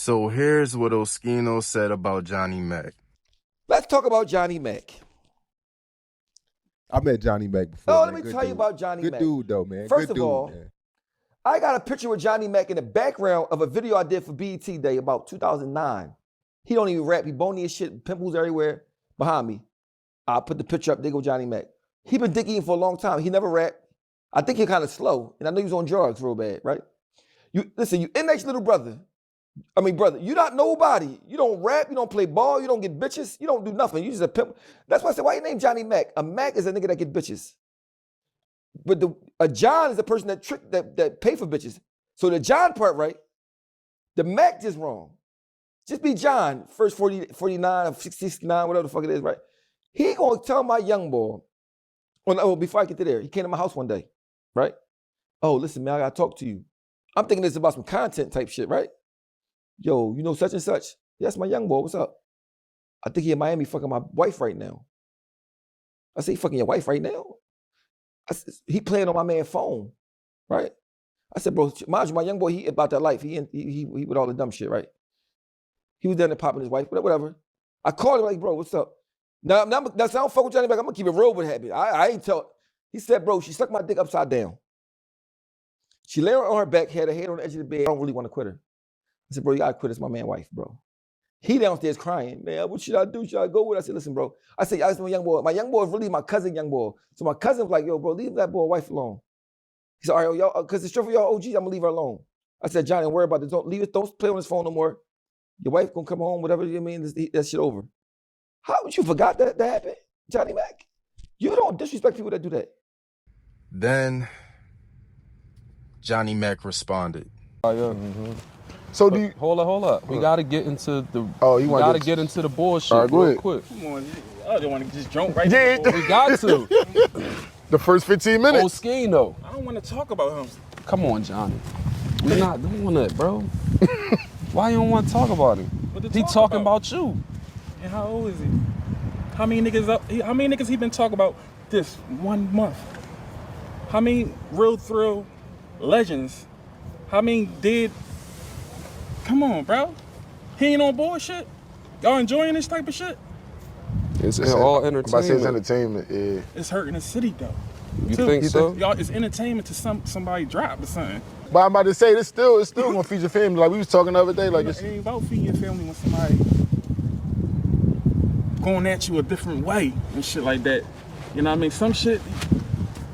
So here's what Oskino said about Johnnie Mack. Let's talk about Johnnie Mack. I met Johnnie Mack before. Oh, man. let me tell you about Johnnie Mack. Good dude, though, man. First Good of all, man. I got a picture with Johnnie Mack in the background of a video I did for BET Day about 2009. He don't even rap. He bony as shit, pimples everywhere behind me. I put the picture up, there go Johnnie Mack. He been dick eating for a long time. He never rapped. I think he kind of slow, and I know he was on drugs real bad, right? You listen, you NH little brother. I mean, brother, you not nobody. You don't rap, you don't play ball, you don't get bitches, you don't do nothing. You just a pimp. That's why I said, why you name Johnnie Mack? A Mack is a nigga that get bitches. But a John is the person that pay for bitches. So the John part right, the Mack just wrong. Just be John, first 49, 69, whatever the fuck it is, right? He gonna tell my young boy, before I get to there, he came to my house one day, right? Oh, listen, man, I gotta talk to you. I'm thinking this about some content type shit, right? Yo, you know such and such? Yes, my young boy, what's up? I think he in Miami fucking my wife right now. I say, he fucking your wife right now? He playing on my man's phone, right? I said, bro, mind you, my young boy, he about that life. He with all the dumb shit, right? He was down there popping his wife, but whatever. I called him like, bro, what's up? Now so I don't fuck with Johnnie Mack. I'm gonna keep it real with him. I ain't tell. He said, bro, she sucked my dick upside down. She lay on her back, had her head on the edge of the bed. I don't really want to quit her. I said, bro, you gotta quit. It's my man's wife, bro. He downstairs crying, man, what should I do? Should I go with her? I said, listen, bro. I said, I asked my young boy. My young boy is really my cousin young boy. So my cousin was like, yo, bro, leave that boy wife alone. He said, all right, y'all, because it's true for y'all OGs, I'm gonna leave her alone. I said, Johnny, don't worry about this. Don't play on his phone no more. Your wife gonna come home, whatever you mean, that shit over. How would you forgot that happened, Johnnie Mack? You don't disrespect people that do that. Then Johnnie Mack responded. Oh, yeah. Mm-hmm. So do you... Hold up. We gotta get into the... you gotta get into the bullshit right, real quick. Come on, I don't want to just jump right there. We got to. The first 15 minutes. Oskino. I don't want to talk about him. Come on, Johnny. We're not doing that, bro. Why you don't want to talk about him? He talking about you. And how old is he? How many niggas he been talking about this 1 month? How many real thrill legends? How many did? Come on, bro. He ain't on bullshit. Y'all enjoying this type of shit? It's all entertainment. I'm about to say it's entertainment, yeah. It's hurting the city though. You think so? Y'all, it's entertainment to somebody drop or something. But I'm about to say, it's still gonna feed your family. Like we was talking the other day, like it ain't about feeding your family when somebody going at you a different way and shit like that. You know what I mean? Some shit,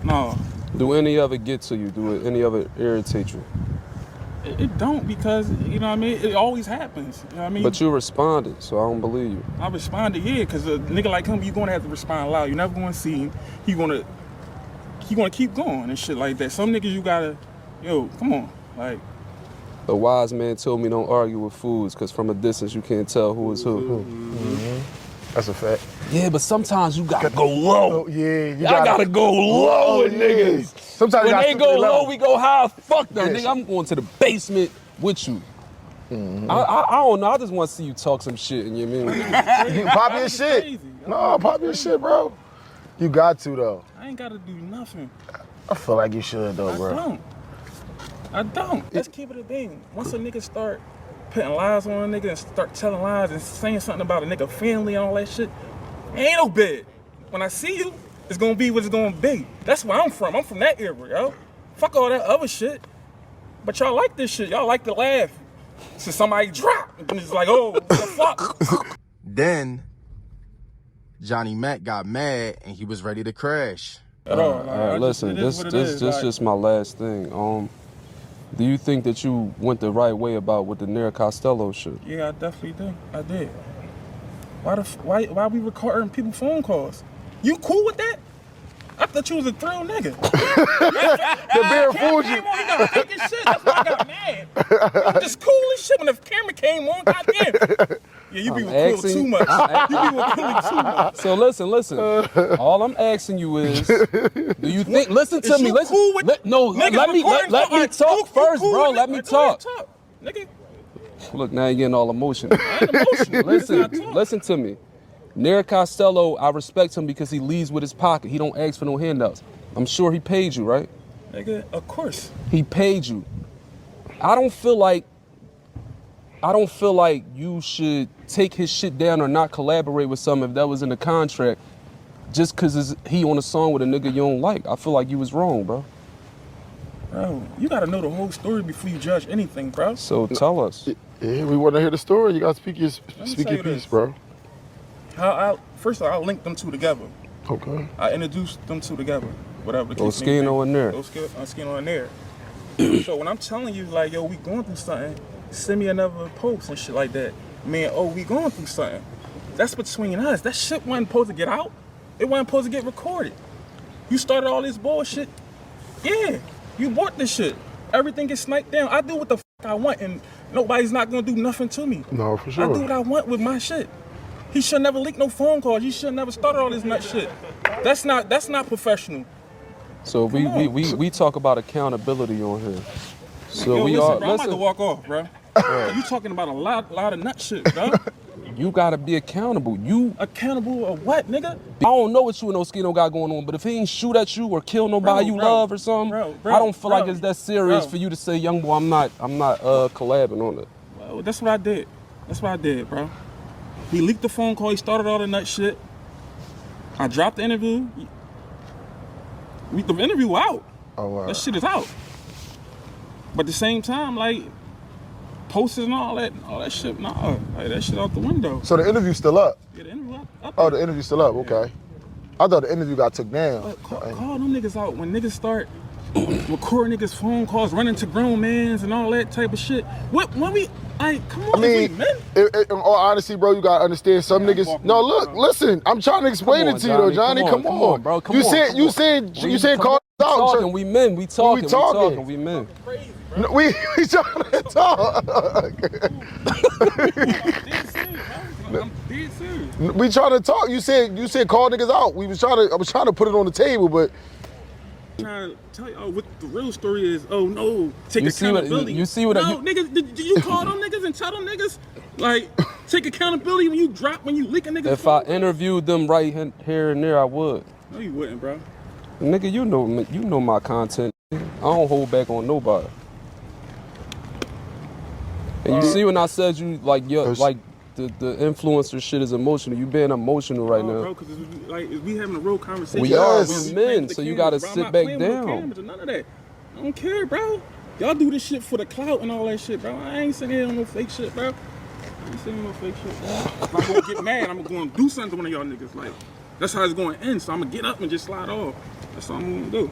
no. Do any of it get to you? Do any of it irritate you? It don't, because, you know what I mean? It always happens, you know what I mean? But you responded, so I don't believe you. I responded, yeah, because a nigga like him, you're gonna have to respond loud. You're never gonna see him. He gonna keep going and shit like that. Some niggas you gotta, yo, come on, like. The wise man told me don't argue with fools, because from a distance you can't tell who is who. Mm-hmm. That's a fact. Yeah, but sometimes you gotta go low. Oh, yeah, you gotta go low with niggas. Sometimes when they go low, we go high. Fuck that, yes. nigga. I'm going to the basement with you. Mm-hmm. I don't know. I just want to see you talk some shit, and you mean you pop your shit. Crazy. No, pop your shit, bro. You got to though. I ain't gotta do nothing. I feel like you should though, bro. I don't. Let's keep it a thing. Once a nigga start putting lies on a nigga and start telling lies and saying something about a nigga family and all that shit, ain't no bed. When I see you, it's gonna be what it's gonna be. That's where I'm from. I'm from that era, yo. Fuck all that other shit. But y'all like this shit. Y'all like to laugh. So somebody drop, and it's like, oh, what the fuck? Then Johnnie Mack got mad and he was ready to crash. All right, listen, this just my last thing. Do you think that you went the right way about with the Nera Costello shit? Yeah, I definitely do. I did. Why we recording people phone calls? You cool with that? I thought you was a thrill nigga. The bear fooled you. He got fake as shit. That's why I got mad. I'm just cool as shit when the camera came on. Goddamn. Yeah, you be with Quill too much. You be with Quill too much. So listen. All I'm asking you is, do you think? Listen to me. Listen. Cool with, let me talk first, bro. Let me talk. Nigga. Look, now you're getting all emotional. I ain't emotional. Listen to me. Nera Costello, I respect him because he leads with his pocket. He don't ask for no handouts. I'm sure he paid you, right? Nigga, of course. He paid you. I don't feel like I don't feel like you should take his shit down or not collaborate with something if that was in the contract just because he on a song with a nigga you don't like. I feel like you was wrong, bro. Bro, you gotta know the whole story before you judge anything, bro. So tell us. Yeah, we want to hear the story. You got to speak your piece, bro. First of all, I linked them two together. Okay. I introduced them two together. Whatever the case may be. Oskino and there. Oskino and there. So when I'm telling you, like, yo, we going through something, send me another post and shit like that. Man, oh, we going through something. That's between us. That shit wasn't supposed to get out. It wasn't supposed to get recorded. You started all this bullshit. Yeah, you bought this shit. Everything gets sniped down. I do what the fuck I want, and nobody's not gonna do nothing to me. No, for sure. I do what I want with my shit. He should never leak no phone calls. You should never started all this nut shit. That's not professional. So we talk about accountability on here. So Yo, we listen, are. bro, I'm about to walk off, bro. You talking about a lot of nut shit, bro. You gotta be accountable. You Accountable of what, nigga? I don't know what you and Oskino got going on, but if he ain't shoot at you or kill nobody you love or something, I don't feel like it's that serious for you to say, young boy, I'm not collabing on it. Well, that's what I did. That's what I did, bro. He leaked the phone call. He started all the nut shit. I dropped the interview. The interview out. Oh, wow. That shit is out. But at the same time, like, posters and all that shit, nah. Like, that shit out the window. So the interview's still up? Yeah, the interview up. Oh, the interview's still up. Okay. I thought the interview got took down. But call them niggas out. When niggas start recording niggas' phone calls, running to grown mans and all that type of shit. When we, come on, I mean, we men. in all honesty, bro, you gotta understand some niggas. No, look, listen. I'm trying to explain it to you, though, Johnny. Come on, bro. You saying call We out. talking, we men. We talking, we men. No, we trying to talk. I'm dead serious. We trying to talk. You said call niggas out. I was trying to put it on the table, but Trying to tell y'all what the real story is. Oh no, take You accountability. see what? No, niggas, did you call them niggas and tell them niggas like take accountability when you leak a nigga? If I interviewed them right here and there, I would. No, you wouldn't, bro. Nigga, you know my content. I don't hold back on nobody. And you see when I said you like the influencer shit is emotional. You being emotional right now. Bro, because like we having a real conversation. We are men, so you gotta sit back down. None of that. I don't care, bro. Y'all do this shit for the clout and all that shit, bro. I ain't sitting here on no fake shit, bro. I ain't sitting on no fake shit, bro. If I'm gonna get mad, I'm gonna do something to one of y'all niggas. Like, that's how it's gonna end. So I'm gonna get up and just slide off. That's all I'm gonna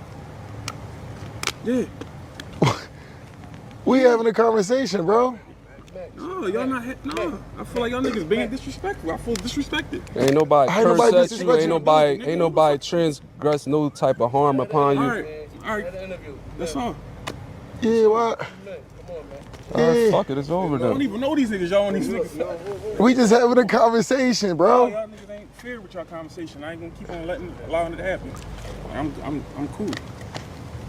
do. Yeah. we having a conversation, bro. No, y'all not. No, I feel like y'all niggas being disrespectful. I feel disrespected. Ain't nobody curse at you. disrespect Ain't nobody transgress no type of harm upon you. All right. That's all. Yeah, what? All right, fuck it, it's over I don't then. even know these niggas. Y'all on these niggas. We just having a conversation, bro. Y'all niggas ain't fair with y'all conversation. I ain't gonna keep on allowing it to happen. I'm cool.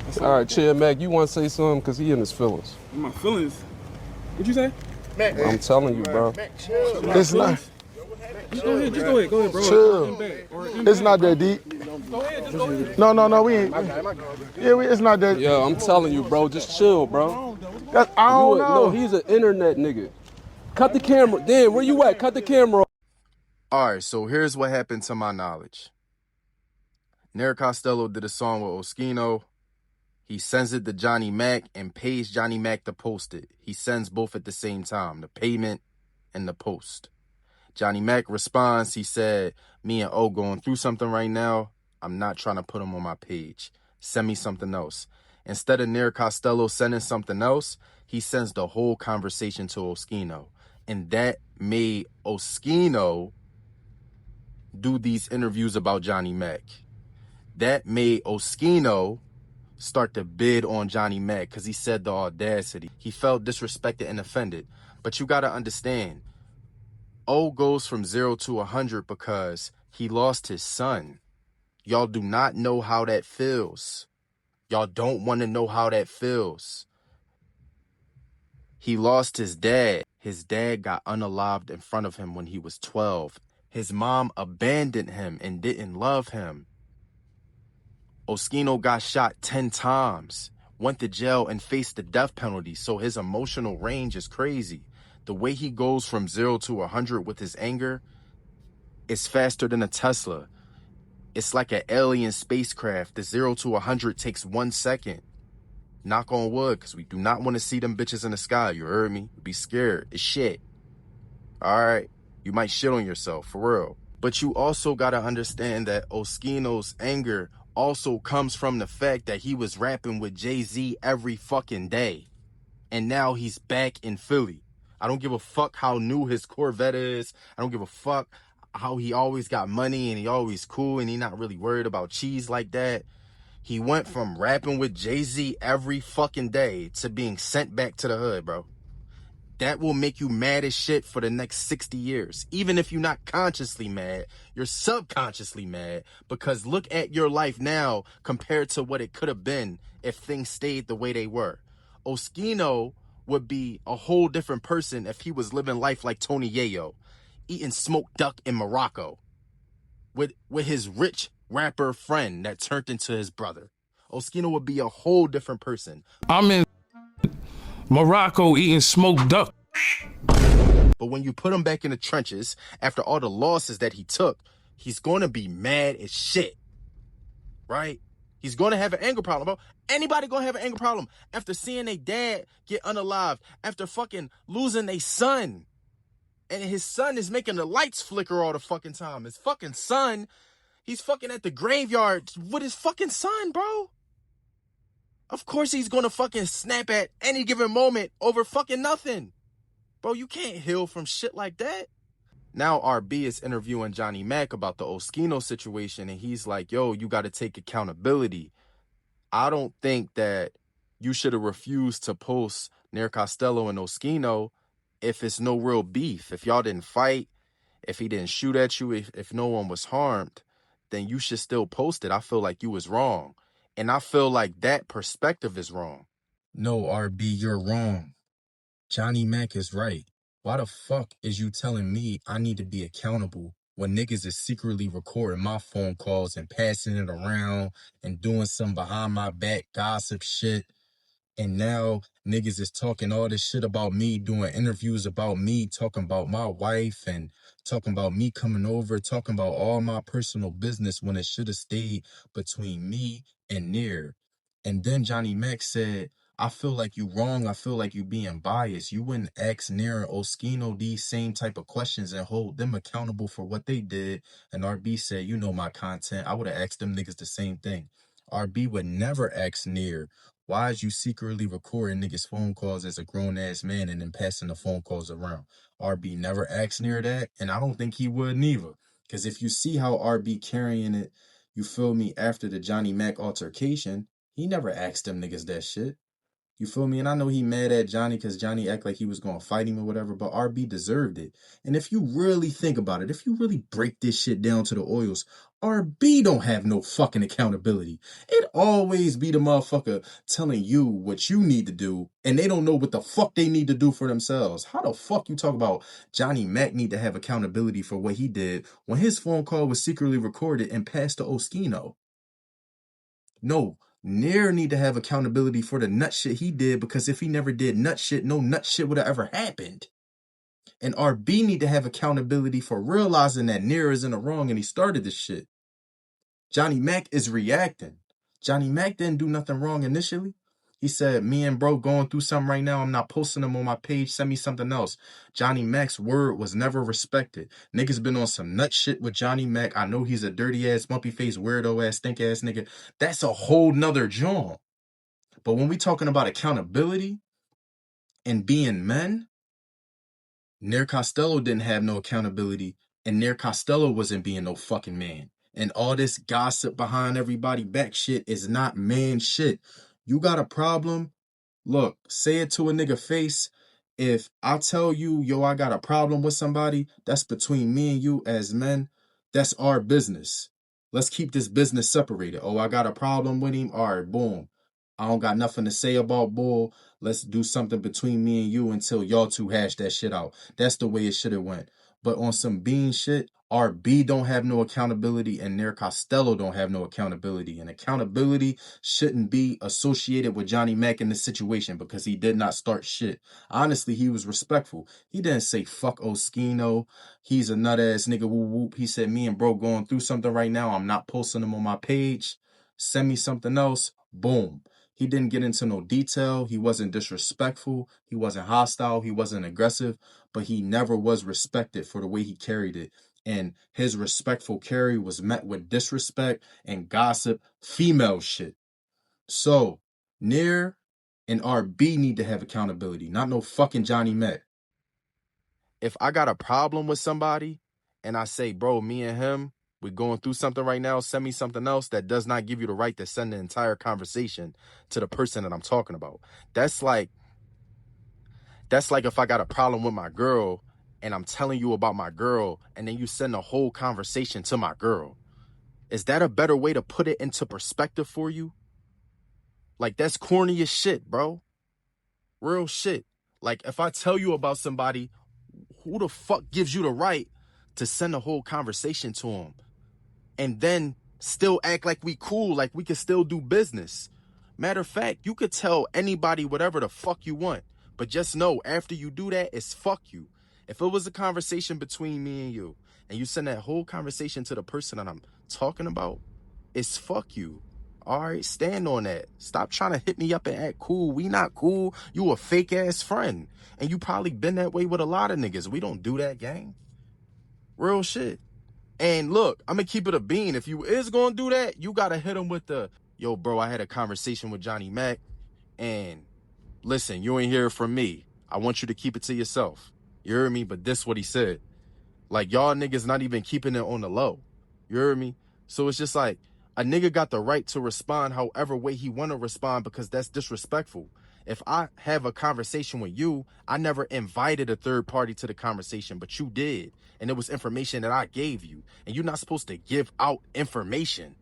That's All right, chill, Mac. You want to say something? Cause he in his feelings. My feelings. What'd you say? I'm telling you, bro. It's not. Just go ahead, bro. Chill. It's not that deep. Go ahead, just go ahead. No, we ain't. Yeah, it's not that. Yo, I'm telling you, bro. Just chill, bro. I don't know. No, he's an internet nigga. Cut the camera. Dan, where you at? Cut the camera off. All right, so here's what happened to my knowledge. Nair Costello did a song with Oskino. He sends it to Johnnie Mack and pays Johnnie Mack to post it. He sends both at the same time, the payment and the post. Johnnie Mack responds, he said, me and O going through something right now. I'm not trying to put him on my page. Send me something else. Instead of Nair Costello sending something else, he sends the whole conversation to Oskino. And that made Oskino do these interviews about Johnnie Mack. That made Oskino start to bid on Johnnie Mack because he said the audacity. He felt disrespected and offended. But you got to understand, O goes from 0 to 100 because he lost his son. Y'all do not know how that feels. Y'all don't want to know how that feels. He lost his dad. His dad got unalived in front of him when he was 12. His mom abandoned him and didn't love him. Oskino got shot 10 times. went to jail and faced the death penalty. So his emotional range is crazy. The way he goes from 0 to 100 with his anger is faster than a Tesla. It's like an alien spacecraft. The 0 to 100 takes 1 second. Knock on wood, because we do not want to see them bitches in the sky. You heard me? Be scared. It's shit. All right? You might shit on yourself, for real. But you also got to understand that Oskino's anger also comes from the fact that he was rapping with Jay-Z every fucking day. And now he's back in Philly. I don't give a fuck how new his Corvette is. I don't give a fuck how he always got money and he always cool and he not really worried about cheese like that. He went from rapping with Jay-Z every fucking day to being sent back to the hood, bro. That will make you mad as shit for the next 60 years. Even if you're not consciously mad, you're subconsciously mad, because look at your life now compared to what it could have been if things stayed the way they were. Oschino would be a whole different person if he was living life like Tony Yayo, eating smoked duck in Morocco with his rich rapper friend that turned into his brother. Oschino would be a whole different person. I'm in Morocco eating smoked duck. But when you put him back in the trenches, after all the losses that he took, he's going to be mad as shit, right? He's going to have an anger problem, bro. Anybody going to have an anger problem after seeing their dad get unalived, after fucking losing their son. And his son is making the lights flicker all the fucking time. His fucking son, he's fucking at the graveyard with his fucking son, bro. Of course he's going to fucking snap at any given moment over fucking nothing. Bro, you can't heal from shit like that. Now RB is interviewing Johnnie Mack about the Oskino situation, and he's like, yo, you got to take accountability. I don't think that you should have refused to post Nair Costello and Oskino if it's no real beef. If y'all didn't fight, if he didn't shoot at you, if no one was harmed, then you should still post it. I feel like you was wrong. And I feel like that perspective is wrong. No, RB, you're wrong. Johnnie Mack is right. Why the fuck is you telling me I need to be accountable when niggas is secretly recording my phone calls and passing it around and doing some behind my back gossip shit? And now niggas is talking all this shit about me, doing interviews about me, talking about my wife and talking about me coming over, talking about all my personal business when it should have stayed between me and Nair. And then Johnnie Mack said, I feel like you wrong. I feel like you being biased. You wouldn't ask Nair and Oskino these same type of questions and hold them accountable for what they did. And RB said, you know my content. I would have asked them niggas the same thing. RB would never ask Nair, why is you secretly recording niggas' phone calls as a grown-ass man and then passing the phone calls around? RB never asked Nair that, and I don't think he would neither. Because if you see how RB carrying it, you feel me, after the Johnnie Mack altercation, he never asked them niggas that shit. You feel me? And I know he mad at Johnnie because Johnnie act like he was going to fight him or whatever, but RB deserved it. And if you really think about it, if you really break this shit down to the oils, RB don't have no fucking accountability. It always be the motherfucker telling you what you need to do, and they don't know what the fuck they need to do for themselves. How the fuck you talk about Johnnie Mack need to have accountability for what he did when his phone call was secretly recorded and passed to Oskino? No. Nair need to have accountability for the nut shit he did, because if he never did nut shit, no nut shit would have ever happened. And RB need to have accountability for realizing that Nair is in the wrong and he started this shit. Johnnie Mack is reacting. Johnnie Mack didn't do nothing wrong initially. He said, me and bro going through something right now. I'm not posting them on my page. Send me something else. Johnnie Mack's word was never respected. Niggas been on some nut shit with Johnnie Mack. I know he's a dirty ass, mumpy face, weirdo ass, stink ass nigga. That's a whole nother joint. But when we talking about accountability and being men, Nair Costello didn't have no accountability, and Nair Costello wasn't being no fucking man. And all this gossip behind everybody back shit is not man shit. You got a problem? Look, say it to a nigga face. If I tell you, yo, I got a problem with somebody, that's between me and you as men. That's our business. Let's keep this business separated. Oh, I got a problem with him. All right, boom. I don't got nothing to say about bull. Let's do something between me and you until y'all two hash that shit out. That's the way it should have went. But on some bean shit, RB don't have no accountability and Nair Costello don't have no accountability. And accountability shouldn't be associated with Johnnie Mack in this situation because he did not start shit. Honestly, he was respectful. He didn't say fuck Oskino. He's a nut ass nigga whoop whoop. He said me and bro going through something right now. I'm not posting them on my page. Send me something else. Boom. He didn't get into no detail. He wasn't disrespectful. He wasn't hostile. He wasn't aggressive. But he never was respected for the way he carried it. And his respectful carry was met with disrespect and gossip, female shit. So, Nair and RB need to have accountability, not no fucking Johnnie Mack. If I got a problem with somebody and I say, bro, me and him, we're going through something right now, send me something else, that does not give you the right to send the entire conversation to the person that I'm talking about. That's like if I got a problem with my girl and I'm telling you about my girl and then you send the whole conversation to my girl. Is that a better way to put it into perspective for you? Like, that's corny as shit, bro. Real shit. Like, if I tell you about somebody, who the fuck gives you the right to send the whole conversation to them and then still act like we cool, like we can still do business? Matter of fact, you could tell anybody whatever the fuck you want. But just know, after you do that, it's fuck you. If it was a conversation between me and you send that whole conversation to the person that I'm talking about, it's fuck you. All right, stand on that. Stop trying to hit me up and act cool. We not cool. You a fake-ass friend. And you probably been that way with a lot of niggas. We don't do that, gang. Real shit. And look, I'm going to keep it a bean. If you is going to do that, you got to hit him with the, yo, bro, I had a conversation with Johnnie Mack, and listen, you ain't hear it from me. I want you to keep it to yourself. You heard me? But this what he said. Like, y'all niggas not even keeping it on the low. You heard me? So it's just like, a nigga got the right to respond however way he want to respond because that's disrespectful. If I have a conversation with you, I never invited a third party to the conversation, but you did. And it was information that I gave you. And you're not supposed to give out information.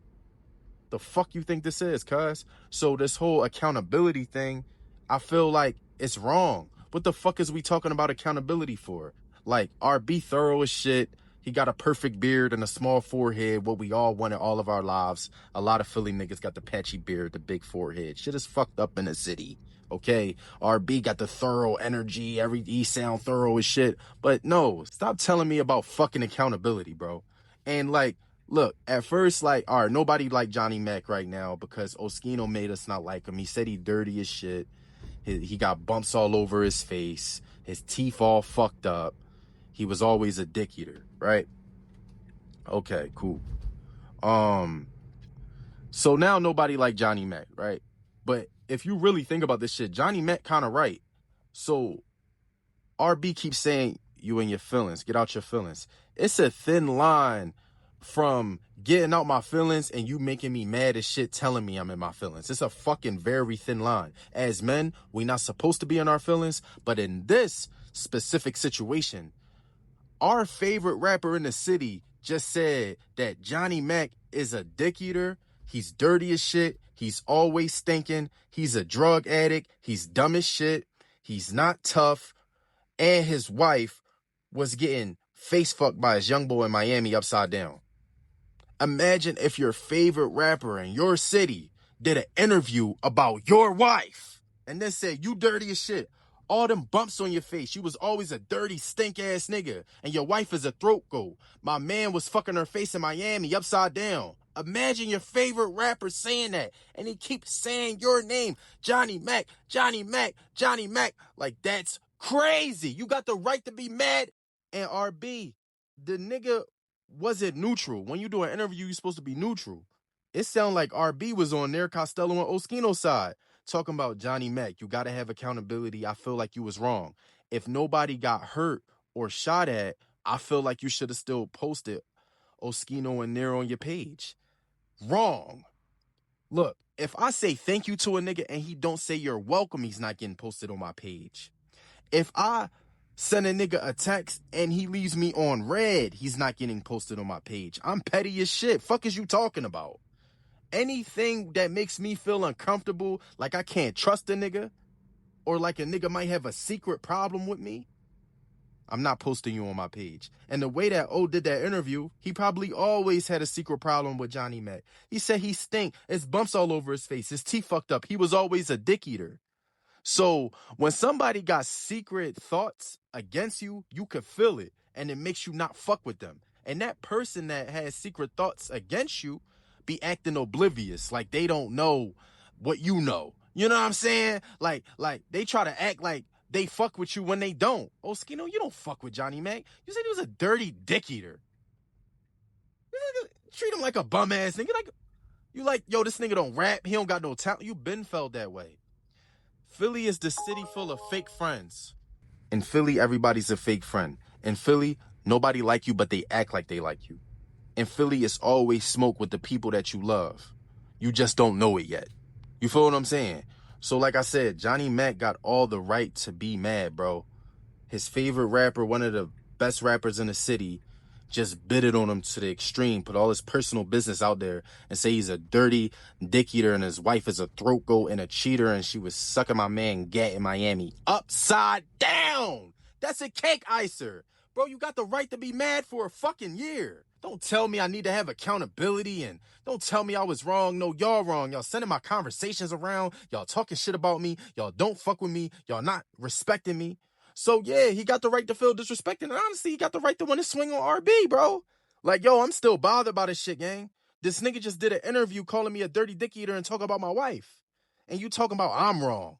The fuck you think this is, cuz? So this whole accountability thing, I feel like it's wrong. What the fuck is we talking about accountability for? Like, RB thorough as shit. He got a perfect beard and a small forehead, what we all wanted all of our lives. A lot of Philly niggas got the patchy beard, the big forehead. Shit is fucked up in the city, okay? RB got the thorough energy, he sound thorough as shit. But no, stop telling me about fucking accountability, bro. And like, look, at first, like, all right, nobody like Johnnie Mack right now because Oschino made us not like him. He said he dirty as shit. He got bumps all over his face. His teeth all fucked up. He was always a dick eater, right? Okay, cool. So now nobody like Johnnie Mack, right? But if you really think about this shit, Johnnie Mack kind of right. So RB keeps saying you and your feelings, get out your feelings. It's a thin line from getting out my feelings and you making me mad as shit telling me I'm in my feelings. It's a fucking very thin line. As men, we're not supposed to be in our feelings, but in this specific situation, our favorite rapper in the city just said that Johnnie Mack is a dick eater. He's dirty as shit. He's always stinking. He's a drug addict. He's dumb as shit. He's not tough. And his wife was getting face fucked by his young boy in Miami upside down. Imagine if your favorite rapper in your city did an interview about your wife and then said, you dirty as shit. All them bumps on your face. You was always a dirty, stink-ass nigga. And your wife is a throat goat. My man was fucking her face in Miami upside down. Imagine your favorite rapper saying that. And he keeps saying your name. Johnnie Mack, Johnnie Mack, Johnnie Mack. Like, that's crazy. You got the right to be mad. And RB, the nigga wasn't neutral. When you do an interview, you're supposed to be neutral. It sounded like RB was on Nair Costello and Oskino's side. Talking about Johnnie Mack, you got to have accountability. I feel like you was wrong. If nobody got hurt or shot at, I feel like you should have still posted Oskino and Nair on your page. Wrong. Look, if I say thank you to a nigga and he don't say you're welcome, he's not getting posted on my page. If I send a nigga a text and he leaves me on red, he's not getting posted on my page. I'm petty as shit. Fuck is you talking about? Anything that makes me feel uncomfortable, like I can't trust a nigga, or like a nigga might have a secret problem with me, I'm not posting you on my page. And the way that O did that interview, he probably always had a secret problem with Johnnie Mack. He said he stink. It's bumps all over his face. His teeth fucked up. He was always a dick eater. So when somebody got secret thoughts against you, you could feel it. And it makes you not fuck with them. And that person that has secret thoughts against you be acting oblivious. Like they don't know what you know. You know what I'm saying? Like they try to act like they fuck with you when they don't. Oskino, you don't fuck with Johnnie Mack. You said he was a dirty dick eater. Treat him like a bum ass nigga. You like, yo, this nigga don't rap. He don't got no talent. You been felt that way. Philly is the city full of fake friends. In Philly, everybody's a fake friend. In Philly, nobody like you, but they act like they like you. In Philly, it's always smoke with the people that you love. You just don't know it yet. You feel what I'm saying? So like I said, Johnnie Mack got all the right to be mad, bro. His favorite rapper, one of the best rappers in the city, just bid it on him to the extreme, put all his personal business out there and say he's a dirty dick eater and his wife is a throat goat and a cheater and she was sucking my man Gat in Miami. Upside down! That's a cake icer. Bro, you got the right to be mad for a fucking year. Don't tell me I need to have accountability and don't tell me I was wrong. No, y'all wrong. Y'all sending my conversations around. Y'all talking shit about me. Y'all don't fuck with me. Y'all not respecting me. So, yeah, he got the right to feel disrespected. And honestly, he got the right to want to swing on RB, bro. Like, yo, I'm still bothered by this shit, gang. This nigga just did an interview calling me a dirty dick eater and talking about my wife. And you talking about I'm wrong.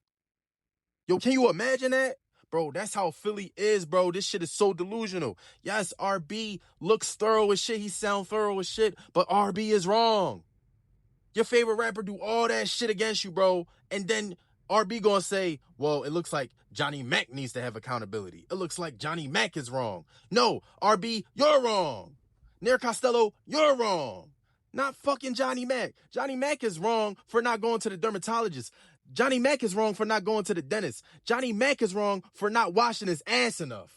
Yo, can you imagine that? Bro, that's how Philly is, bro. This shit is so delusional. Yes, RB looks thorough as shit. He sound thorough as shit. But RB is wrong. Your favorite rapper do all that shit against you, bro. And then RB gonna say, well, it looks like Johnnie Mack needs to have accountability. It looks like Johnnie Mack is wrong. No, RB, you're wrong. Nair Costello, you're wrong. Not fucking Johnnie Mack. Johnnie Mack is wrong for not going to the dermatologist. Johnnie Mack is wrong for not going to the dentist. Johnnie Mack is wrong for not washing his ass enough.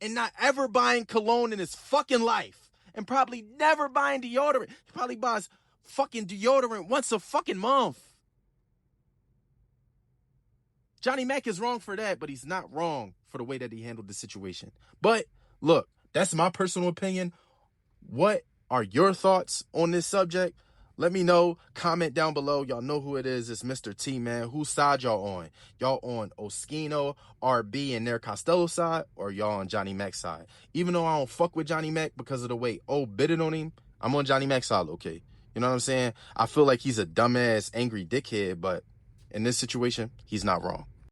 And not ever buying cologne in his fucking life. And probably never buying deodorant. He probably buys fucking deodorant once a fucking month. Johnnie Mack is wrong for that, but he's not wrong for the way that he handled the situation. But look, that's my personal opinion. What are your thoughts on this subject? Let me know. Comment down below. Y'all know who it is. It's Mr. T, man. Whose side y'all on? Y'all on Oskino, RB, and Nair Costello side? Or y'all on Johnnie Mack's side? Even though I don't fuck with Johnnie Mack because of the way O bidded on him, I'm on Johnnie Mack's side, okay? You know what I'm saying? I feel like he's a dumbass, angry dickhead, but in this situation, he's not wrong.